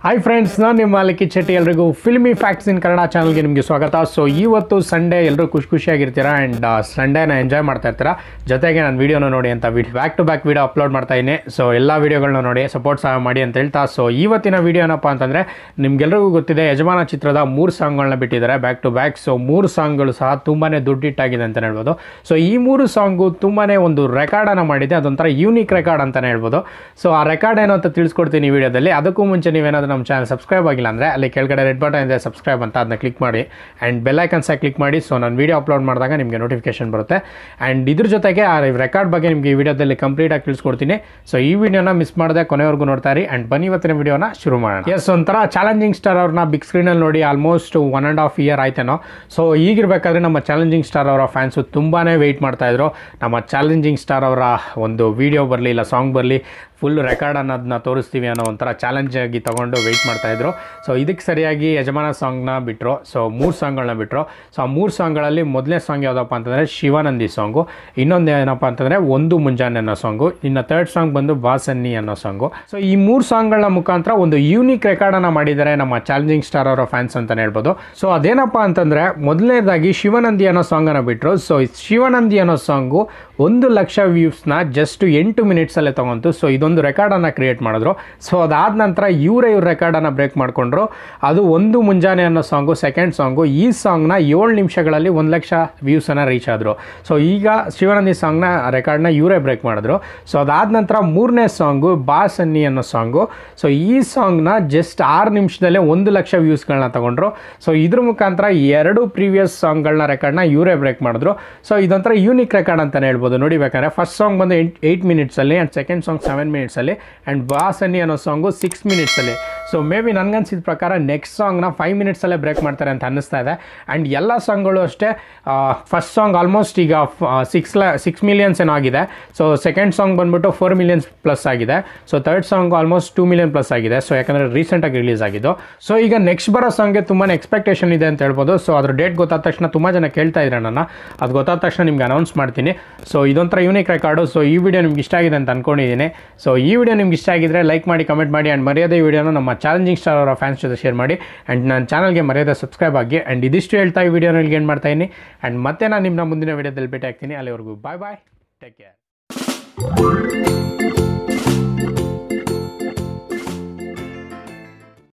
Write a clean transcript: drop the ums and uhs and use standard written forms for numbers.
Hi friends, ನಾನು ನಿಮ್ಮ ಲಿಖಿತ್ ಶೆಟ್ಟಿ. ಎಲ್ರಿಗೂ ಫಿಲ್ಮಿ ಫ್ಯಾಕ್ಟ್ಸ್ ಇನ್ ಕನ್ನಡ ಚಾನಲ್ಗೆ ನಿಮಗೆ ಸ್ವಾಗತ. ಸೊ ಇವತ್ತು ಸಂಡೇ, ಎಲ್ಲರೂ ಖುಷಿಯಾಗಿರ್ತೀರಾ ಆ್ಯಂಡ್ ಸಂಡೇನ ಎಂಜಾಯ್ ಮಾಡ್ತಾ ಇರ್ತೀರಾ. ಜೊತೆಗೆ ನಾನು ವೀಡಿಯೋನ ನೋಡಿ ಅಂತ back to back video upload ಮಾಡ್ತಾ ಇದ್ದೀನಿ. ಸೊ ಎಲ್ಲ ವೀಡಿಯೋಗಳನ್ನ ನೋಡಿ ಸಪೋರ್ಟ್ ಸಹ ಮಾಡಿ ಅಂತ ಹೇಳ್ತಾ, ಸೊ ಇವತ್ತಿನ ವೀಡಿಯೋ ಏನಪ್ಪ ಅಂತಂದರೆ, ನಿಮ್ಗೆಲ್ಲರಿಗೂ ಗೊತ್ತಿದೆ ಯಜಮಾನ ಚಿತ್ರದ 3 ಸಾಂಗ್ಗಳನ್ನ ಬಿಟ್ಟಿದ್ದಾರೆ ಬ್ಯಾಕ್ ಟು ಬ್ಯಾಕ್. ಸೊ 3 ಸಾಂಗ್ಗಳು ಸಹ ತುಂಬಾ ದುಡ್ಡಿಟ್ಟಾಗಿದೆ ಅಂತಲೇ ಹೇಳ್ಬೋದು. ಸೊ ಈ 3 ಸಾಂಗು ತುಂಬಾ ಒಂದು ರೆಕಾರ್ಡನ್ನು ಮಾಡಿದೆ, ಅದೊಂಥರ ಯೂನಿಕ್ ರೆಕಾರ್ಡ್ ಅಂತಲೇ ಹೇಳ್ಬೋದು. ಸೊ ಆ ರೆಕಾರ್ಡ್ ಏನು ಅಂತ ತಿಳಿಸ್ಕೊಡ್ತೀನಿ ವಿಡಿಯೋದಲ್ಲಿ. ಅದಕ್ಕೂ ಮುಂಚೆ ನೀವೇನಾದರೂ ನಮ್ಮ ಚಾನಲ್ ಸಬ್ಸ್ಕ್ರೈಬ್ ಆಗಿಲ್ಲ ಅಂದರೆ ಅಲ್ಲಿ ಕೆಳಗಡೆ ರೆಡ್ ಬಟನ್ ಇದೆ ಸಬ್ಸ್ಕ್ರೈಬ್ ಅಂತ, ಅದನ್ನ ಕ್ಲಿಕ್ ಮಾಡಿ ಆ್ಯಂಡ್ ಬೆಲ್ ಐಕನ್ ಸಹ ಕ್ಲಿಕ್ ಮಾಡಿ. ಸೊ ನಾನು ವೀಡಿಯೋ ಅಪ್ಲೋಡ್ ಮಾಡಿದಾಗ ನಿಮಗೆ ನೋಟಿಫಿಕೇಶನ್ ಬರುತ್ತೆ. ಆ್ಯಂಡ್ ಇದ್ರ ಜೊತೆಗೆ ಆ ರೆಕಾರ್ಡ್ ಬಗ್ಗೆ ನಿಮಗೆ ಈ ವಿಡಿಯೋದಲ್ಲಿ ಕಂಪ್ಲೀಟಾಗಿ ತಿಳಿಸ್ಕೊಡ್ತೀನಿ. ಸೊ ಈ ವಿಡಿಯೋನ ಮಿಸ್ ಮಾಡದೆ ಕೊನೆವರೆಗೂ ನೋಡ್ತಾ ಇರಿ ಆ್ಯಂಡ್ ಬನ್ನಿ ಇವತ್ತಿನ ವಿಡಿಯೋನ ಶುರು ಮಾಡೋಣ. ಎಸ್, ಒಂಥರ ಚಾಲೆಂಜಿಂಗ್ ಸ್ಟಾರ್ ಅವ್ರನ್ನ ಬಿಗ್ ಸ್ಕ್ರೀನಲ್ಲಿ ನೋಡಿ ಆಲ್ಮೋಸ್ಟ್ 1.5 year ಆಯ್ತೇನೋ. ಸೊ ಈಗಿರಬೇಕಾದ್ರೆ ನಮ್ಮ ಚಾಲೆಂಜಿಂಗ್ ಸ್ಟಾರ್ ಅವರ ಫ್ಯಾನ್ಸು ತುಂಬಾ ವೆಯ್ಟ್ ಮಾಡ್ತಾಯಿದ್ರು. ನಮ್ಮ ಚಾಲೆಂಜಿಂಗ್ ಸ್ಟಾರ್ ಅವರ ಒಂದು ವಿಡಿಯೋ ಬರಲಿ ಇಲ್ಲ ಸಾಂಗ್ ಬರಲಿ, ಫುಲ್ ರೆಕಾರ್ಡ್ ಅನ್ನೋದನ್ನ ತೋರಿಸ್ತೀವಿ ಅನ್ನೋ ಒಂಥರ ಚಾಲೆಂಜ್ ಆಗಿ ತೊಗೊಂಡು ವೆಯ್ಟ್ ಮಾಡ್ತಾಯಿದ್ರು. ಸೊ ಇದಕ್ಕೆ ಸರಿಯಾಗಿ ಯಜಮಾನ ಸಾಂಗ್ನ ಬಿಟ್ಟರು. ಸೊ 3 ಸಾಂಗ್ಗಳನ್ನ ಬಿಟ್ಟರು. ಸೊ ಆ 3 ಸಾಂಗ್ಗಳಲ್ಲಿ ಮೊದಲನೇ ಸಾಂಗ್ ಯಾವುದಪ್ಪ ಅಂತಂದರೆ ಶಿವಾನಂದಿ ಸಾಂಗು, ಇನ್ನೊಂದು ಏನಪ್ಪ ಅಂತಂದರೆ ಒಂದು ಮುಂಜಾನೆ ಅನ್ನೋ ಸಾಂಗು, ಇನ್ನು 3rd ಸಾಂಗ್ ಬಂದು ಬಾಸನ್ನಿ ಅನ್ನೋ ಸಾಂಗು. ಸೊ ಈ 3 ಸಾಂಗ್ಗಳನ್ನ ಮುಖಾಂತರ ಒಂದು ಯೂನಿಕ್ ರೆಕಾರ್ಡನ್ನು ಮಾಡಿದ್ದಾರೆ ನಮ್ಮ ಚಾಲೆಂಜಿಂಗ್ ಸ್ಟಾರ್ ಅವರ ಫ್ಯಾನ್ಸ್ ಅಂತಲೇ ಹೇಳ್ಬೋದು. ಸೊ ಅದೇನಪ್ಪ ಅಂತಂದರೆ, ಮೊದಲನೇದಾಗಿ ಶಿವನಂದಿ ಅನ್ನೋ ಸಾಂಗನ್ನು ಬಿಟ್ಟರು. ಸೊ ಶಿವನಂದಿ ಅನ್ನೋ ಸಾಂಗು 1 ಲಕ್ಷ ವ್ಯೂಸ್ನ ಜಸ್ಟ್ 8 ಮಿನಿಟ್ಸಲ್ಲೇ ತೊಗೊಂತು. ಸೊ ಇದೊಂದು ರೆಕಾರ್ಡನ್ನು ಕ್ರಿಯೇಟ್ ಮಾಡಿದ್ರು. ಸೊ ಅದಾದ ನಂತರ ಇವ್ರ ರೆಕಾರ್ಡನ್ನು ಬ್ರೇಕ್ ಮಾಡಿಕೊಂಡ್ರು. ಅದು ಒಂದು ಮುಂಜಾನೆ ಅನ್ನೋ ಸಾಂಗು, 2nd ಸಾಂಗು. ಈ ಸಾಂಗ್ನ 7 ನಿಮಿಷಗಳಲ್ಲಿ 1 ಲಕ್ಷ ವ್ಯೂಸನ್ನು ರೀಚ್ ಆದರು. ಸೊ ಈಗ ಶಿವಾನಂದಿ ಸಾಂಗ್ನ ರೆಕಾರ್ಡ್ನ ಇವರೇ ಬ್ರೇಕ್ ಮಾಡಿದ್ರು. ಸೊ ಅದಾದ ನಂತರ 3ನೇ ಸಾಂಗು ಬಾಸನ್ನಿ ಅನ್ನೋ ಸಾಂಗು. ಸೊ ಈ ಸಾಂಗ್ನ ಜಸ್ಟ್ 6 ನಿಮಿಷದಲ್ಲೇ 1 ಲಕ್ಷ ವ್ಯೂಸ್ಗಳನ್ನ ತಗೊಂಡ್ರು. ಸೊ ಇದ್ರ ಮುಖಾಂತರ 2 ಪ್ರೀವಿಯಸ್ ಸಾಂಗ್ಗಳನ್ನ ರೆಕಾರ್ಡ್ನ ಇವರೇ ಬ್ರೇಕ್ ಮಾಡಿದ್ರು. ಸೊ ಇದೊಂಥರ ಯೂನಿಕ್ ರೆಕಾರ್ಡ್ ಅಂತಲೇ ಹೇಳ್ಬೋದು. ನೋಡಿಬೇಕಾದ್ರೆ ಫಸ್ಟ್ ಸಾಂಗ್ ಬಂದು 8 ಮಿನಿಟ್ಸಲ್ಲಿ ಆ್ಯಂಡ್ 2nd ಸಾಂಗ್ 7 ಮಿನಿಟ್ಸಲ್ಲಿ ಆ್ಯಂಡ್ ಬಾಸನ್ನಿ ಅನ್ನೋ ಸಾಂಗು 6 ಮಿನಿಟ್ಸಲ್ಲಿ. ಸೊ ಮೇ ಬಿ ನನಗನ್ಸಿದ ಪ್ರಕಾರ ನೆಕ್ಸ್ಟ್ ಸಾಂಗ್ನ 5 ಮಿನಿಟ್ಸಲ್ಲೇ ಬ್ರೇಕ್ ಮಾಡ್ತಾರೆ ಅಂತ ಅನ್ನಿಸ್ತಾ ಇದೆ. ಆ್ಯಂಡ್ ಎಲ್ಲ ಸಾಂಗ್ಗಳು ಅಷ್ಟೇ. ಫಸ್ಟ್ ಸಾಂಗ್ ಆಲ್ಮೋಸ್ಟ್ ಈಗ 6 ಮಿಲಿಯನ್ಸ್ ಏನೋ ಆಗಿದೆ. ಸೊ 2nd ಸಾಂಗ್ ಬಂದ್ಬಿಟ್ಟು 4 ಮಿಲಿಯನ್ಸ್ ಪ್ಲಸ್ ಆಗಿದೆ. So 3rd song almost 2 million plus ಆಗಿದೆ. ಸೊ ಯಾಕಂದರೆ ರೀಸೆಂಟಾಗಿ ರಿಲೀಸ್ ಆಗಿದ್ದು. ಸೊ ಈಗ ನೆಕ್ಸ್ಟ್ ಬರೋ ಸಾಂಗ್ಗೆ ತುಂಬಾ ಎಕ್ಸ್ಪೆಕ್ಟೇಷನ್ ಇದೆ ಅಂತ ಹೇಳ್ಬೋದು. ಸೊ ಅದ್ರ ಡೇಟ್ ಗೊತ್ತಾದ ತಕ್ಷಣ ತುಂಬ ಜನ ಕೇಳ್ತಾ ಇದ್ದಾರೆ ನನ್ನ, ಅದು ಗೊತ್ತಾದ ತಕ್ಷಣ ನಿಮ್ಗೆ ಅನೌನ್ಸ್ ಮಾಡ್ತೀನಿ. ಸೊ ಇದೊಂಥರ ಯೂನಿಕ್ ರೆಕಾರ್ಡು. ಸೊ ಈ ವಿಡಿಯೋ ನಿಮ್ಗೆ ಇಷ್ಟ ಆಗಿದೆ ಅಂತ ಅಂದ್ಕೊಂಡಿದ್ದೀನಿ. ಸೊ ಈ ವಿಡಿಯೋ ನಿಮ್ಗೆ ಇಷ್ಟ ಆಗಿದ್ರೆ ಲೈಕ್ ಮಾಡಿ, ಕಮೆಂಟ್ ಮಾಡಿ ಆ್ಯಂಡ್ ಮರ್ಯಾದೆ ಈ ವಿಡಿಯೋನ ನಮ್ಮ ಚಾಲೆಂಜಿಂಗ್ ಸ್ಟಾರ್ ಅವರ ಫ್ಯಾನ್ಸ್ ಜೊತೆ ಶೇರ್ ಮಾಡಿ ಆ್ಯಂಡ್ ನನ್ನ ಚಾನಲ್ಗೆ ಮರ್ಯಾದೆ ಸಬ್ಸ್ಕ್ರೈಬ್ ಆಗಿ. ಆ್ಯಂಡ್ ಇದಿಷ್ಟು ಹೇಳ್ತಾ ಈ ವಿಡಿಯೋನ ಇಲ್ಲಿಗೆ ಏನು ಮಾಡ್ತಾಯಿದ್ದೀನಿ ಆ್ಯಂಡ್ ಮತ್ತೆ ನಾನು ನಿಮ್ಮನ್ನ ಮುಂದಿನ ವಿಡಿಯೋದಲ್ಲಿ ಭೇಟಿ ಆಗ್ತೀನಿ. ಅಲ್ಲಿವರೆಗೂ ಬಾಯ್ ಬಾಯ್, ಟೇಕ್ ಕೇರ್.